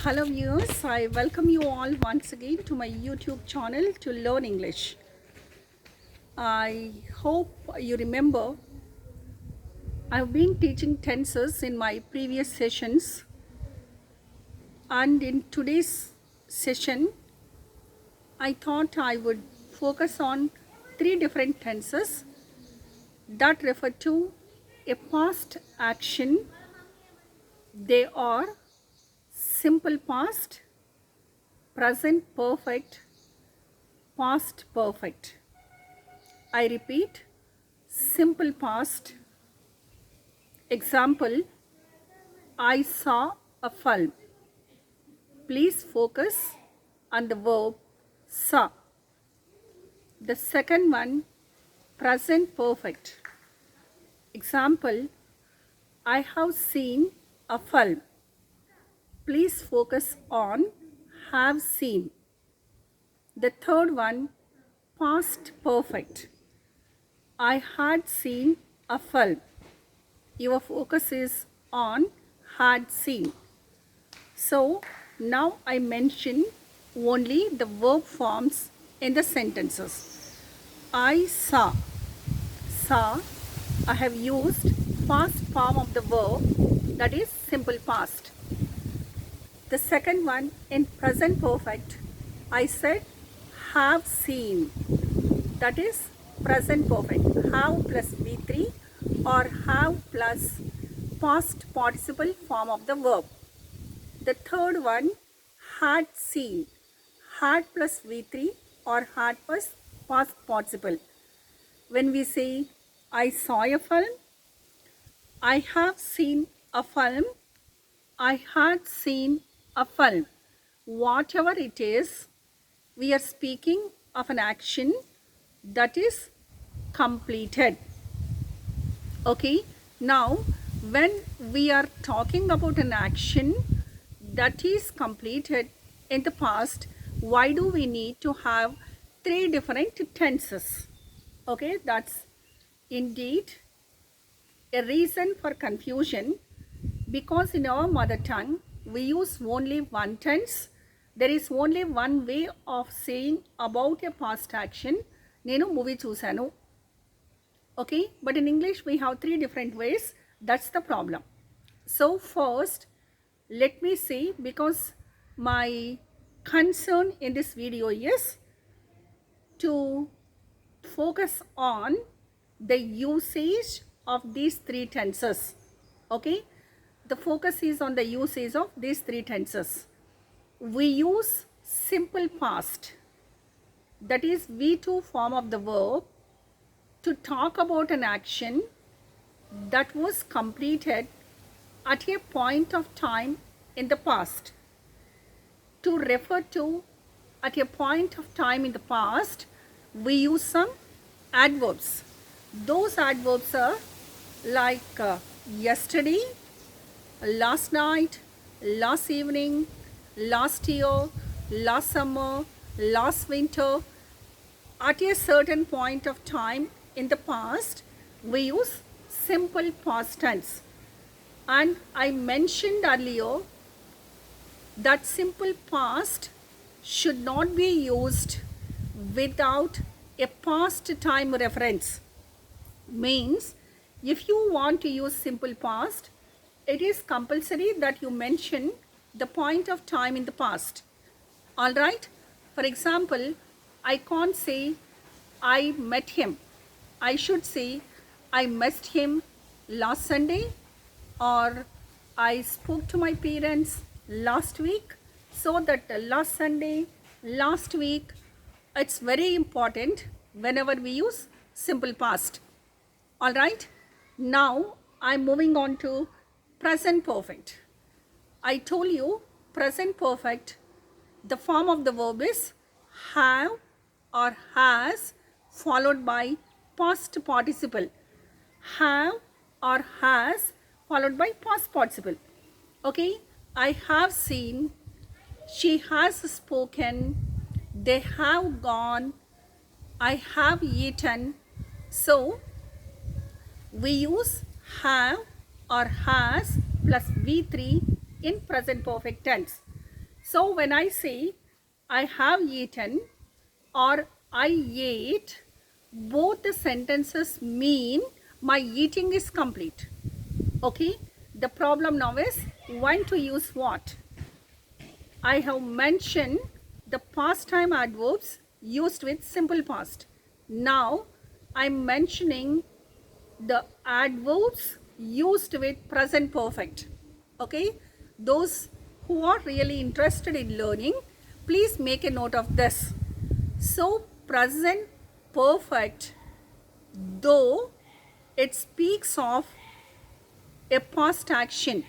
Hello viewers, I welcome you all once again to my YouTube channel to learn English. I hope you remember I've been teaching tenses in my previous sessions, and in today's session I thought I would focus on three different tenses that refer to a past action. They are simple past, present perfect, past perfect. I repeat, simple past. Example, I saw a film. Please focus on the verb saw. The second one, present perfect. Example, I have seen a film. Please focus on have seen. The third one, past perfect. I had seen a film. Your focus is on had seen. So now I mention only the verb forms in the sentences. I saw. Saw, I have used past form of the verb, that is simple past. The second one, in present perfect, I said have seen, that is present perfect. Have plus V3 or have plus past participle form of the verb. The third one, had seen. Had plus V3 or had plus past participle. When we say I saw a film, I have seen a film, I had seen a film. Whatever it is, we are speaking of an action that is completed. Okay, now when we are talking about an action that is completed in the past, why do we need to have three different tenses? Okay, that's indeed a reason for confusion, because in our mother tongue we use only one tense. There is only one way of saying about a past action. Nenu movie chusanu. Okay, but in English we have three different ways. That's the problem. So first, let me say, because my concern in this video is to focus on the usage of these three tenses. Okay, the focus is on the usage of these three tenses. We use simple past, that is V2 form of the verb, to talk about an action that was completed at a point of time in the past. To refer to at a point of time in the past, we use some adverbs. Those adverbs are like yesterday, last night, last evening, last year, last summer, last winter. At a certain point of time in the past, we use simple past tense. And I mentioned earlier that simple past should not be used without a past time reference. Means, if you want to use simple past, it is compulsory that you mention the point of time in the past. Alright? For example, I can't say I met him. I should say I met him last Sunday, or I spoke to my parents last week. So that last Sunday, last week, it's very important whenever we use simple past. Alright, now I'm moving on to present perfect. I told you present perfect, the form of the verb is have or has followed by past participle. Have or has followed by past participle. Okay, I have seen, she has spoken, they have gone, I have eaten. So we use have or has plus V3 in present perfect tense. So when I say I have eaten or I ate, both the sentences mean my eating is complete. Okay, the problem now is when to use what. I have mentioned the past time adverbs used with simple past. Now I'm mentioning the adverbs used with present perfect. Okay, those who are really interested in learning, please make a note of this. So present perfect, though it speaks of a past action,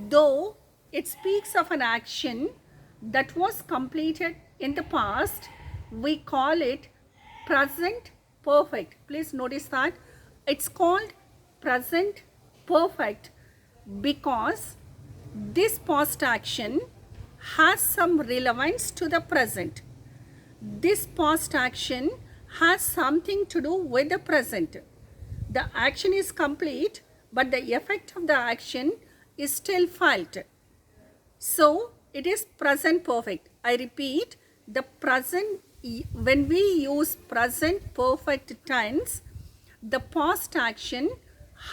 though it speaks of an action that was completed in the past, we call it present perfect. Please notice that it's called present perfect because this past action has some relevance to the present. This past action has something to do with the present. The action is complete, but the effect of the action is still felt. So it is present perfect. I repeat, the present, when we use present perfect tense, the past action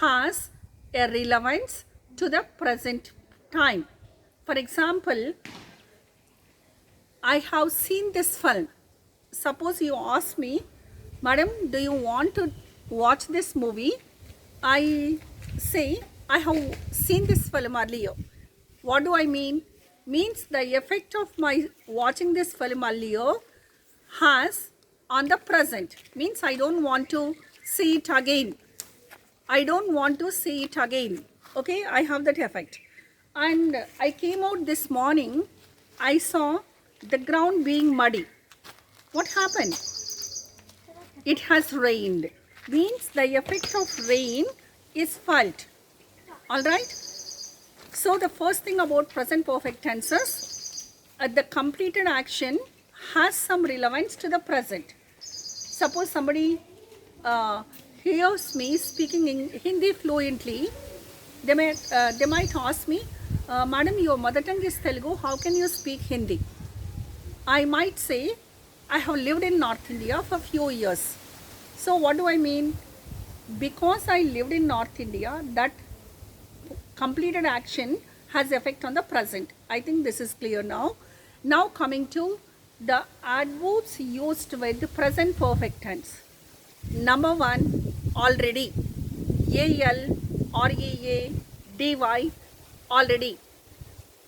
has a relevance to the present time. For example, I have seen this film. Suppose you ask me, Madam, do you want to watch this movie? I say, I have seen this film earlier. What do I mean? Means the effect of my watching this film earlier has on the present. Means I don't want to see it again. I don't want to see it again. Okay, I have that effect. And I came out this morning, I saw the ground being muddy. What happened? It has rained. Means the effect of rain is felt. Alright? So the first thing about present perfect tenses, the completed action has some relevance to the present. Suppose somebody hears me speaking in Hindi fluently, they might ask me, Madam, your mother tongue is Telugu, how can you speak Hindi? I might say, I have lived in North India for few years. So what do I mean? Because I lived in North India, that completed action has effect on the present. I think this is clear now. Now coming to the adverbs used with the present perfect tense. Number one, already. A-L-R-E-A-D-Y, already.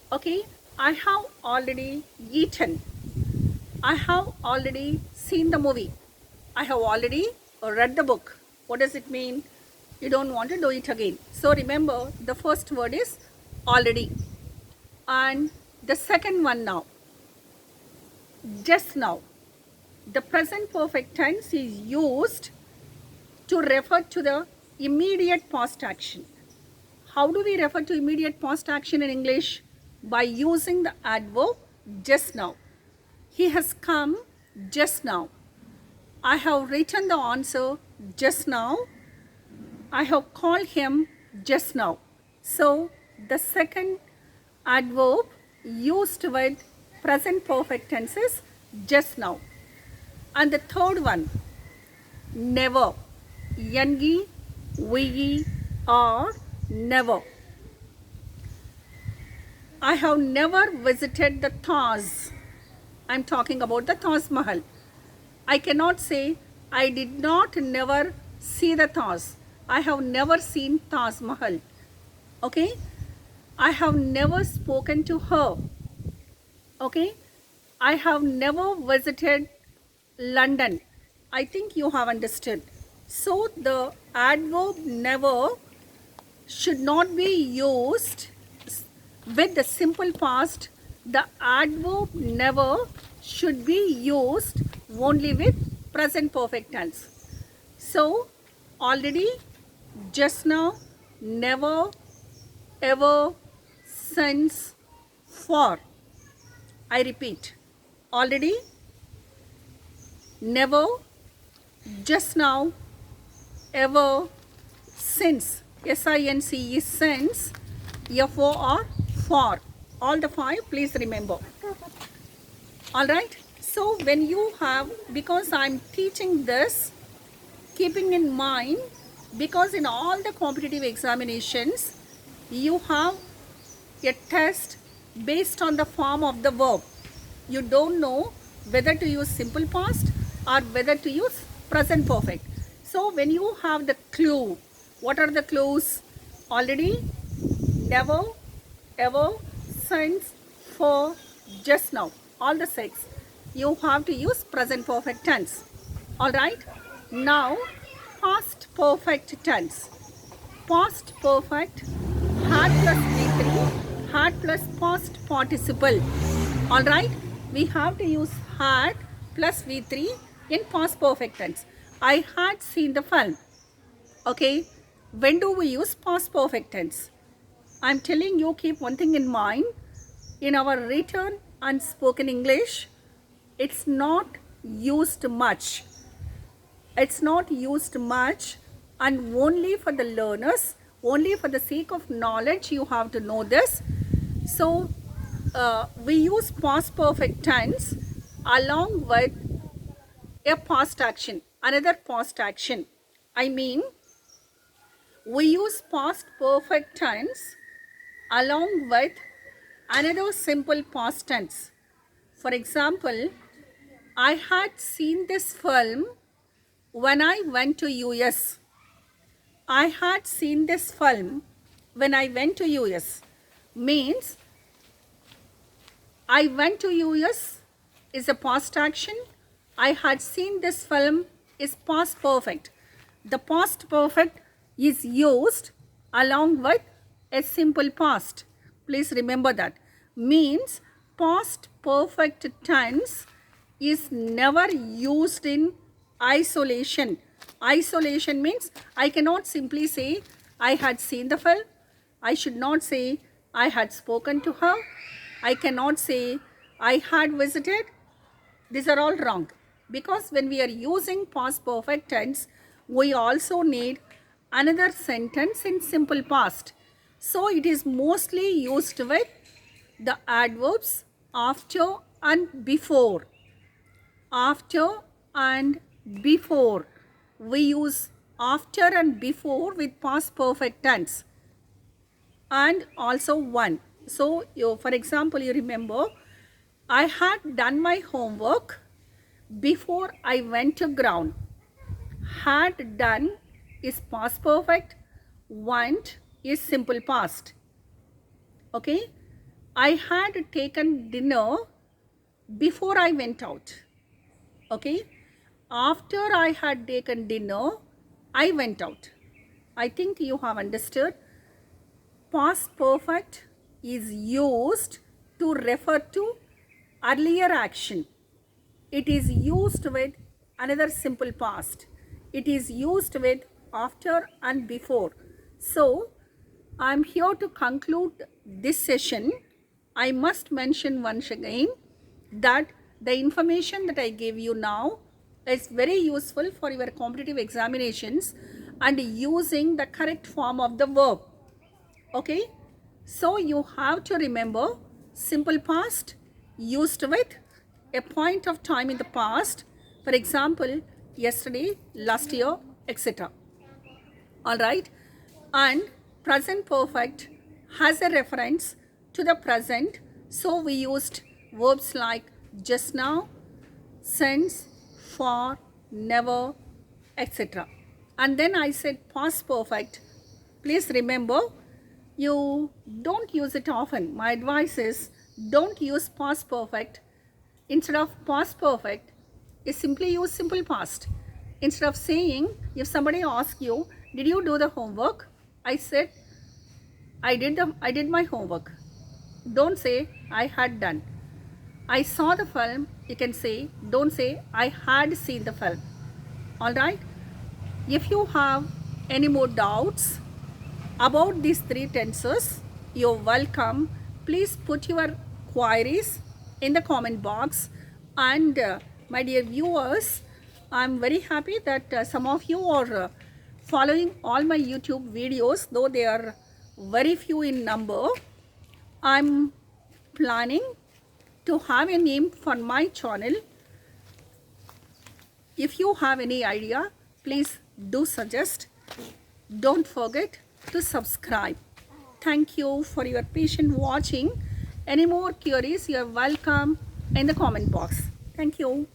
Okay, I have already eaten. I have already seen the movie. I have already read the book. What does it mean? You don't want to do it again. So remember, the first word is already. And the second one now, just now. The present perfect tense is used to refer to the immediate past action. How do we refer to immediate past action in English? By using the adverb just now. He has come just now. I have written the answer just now. I have called him just now. So the second adverb used with present perfect tense is just now. And the third one, never. N-E-V-E-R, never. I have never visited the Taj. I'm talking about the Taj Mahal. I cannot say I did not never see the Taj. I have never seen Taj Mahal. Okay? I have never spoken to her. Okay? I have never visited London. I think you have understood. So the adverb never should not be used with the simple past. The adverb never should be used only with present perfect tense. So already, just now, never, ever, since, for. I repeat, already, never, just now, ever, since. S-I-N-C is since, F-O-R, for. All the 5, please remember. All right. So when you have, because I'm teaching this, keeping in mind, because in all the competitive examinations, you have a test based on the form of the verb. You don't know whether to use simple past or whether to use present perfect. So when you have the clue, what are the clues? Already, never, ever, since, for, just now, all the 6. You have to use present perfect tense. Alright, now past perfect tense. Past perfect, had plus V3, had plus past participle. Alright, we have to use had plus V3 in past perfect tense. I had seen the film. Okay, when do we use past perfect tense? I'm telling you, keep one thing in mind. In our written and spoken English, it's not used much. It's not used much, and only for the learners, only for the sake of knowledge, you have to know this. So we use past perfect tense along with a past action, another past action. I mean, we use past perfect tense along with another simple past tense. For example, I had seen this film when I went to US. I had seen this film when I went to US means I went to US is a past action. I had seen this film is past perfect. The past perfect is used along with a simple past. Please remember that. Means past perfect tense is never used in isolation. Isolation means I cannot simply say I had seen the film. I should not say I had spoken to her. I cannot say I had visited. These are all wrong. Because when we are using past perfect tense, we also need another sentence in simple past. So it is mostly used with the adverbs after and before. After and before. We use after and before with past perfect tense. And also one. So for example, you remember, I had done my homework before I went to ground. Had done is past perfect. Went is simple past. Okay. I had taken dinner before I went out. Okay. After I had taken dinner, I went out. I think you have understood. Past perfect is used to refer to earlier action. It is used with another simple past. It is used with after and before. So, I am here to conclude this session. I must mention once again that the information that I gave you now is very useful for your competitive examinations and using the correct form of the verb. Okay, so you have to remember simple past used with a point of time in the past, for example, yesterday, last year, etc. All right, and present perfect has a reference to the present, so we used verbs like just now, since, for, never, etc. And then I said past perfect. Please remember, you don't use it often. My advice is don't use past perfect. Instead of past perfect, you simply use simple past. Instead of saying, if somebody asks you, did you do the homework? I said, I did my homework. Don't say I had done. I saw the film. You can say, don't say I had seen the film. All right. If you have any more doubts about these 3 tenses, you're welcome. Please put your queries in the comment box. And my dear viewers, I'm very happy that some of you are following all my YouTube videos, though they are very few in number. I'm planning to have a name for my channel. If you have any idea, please do suggest. Don't forget to subscribe. Thank you for your patient watching. Any more queries, you're welcome in the comment box. Thank you.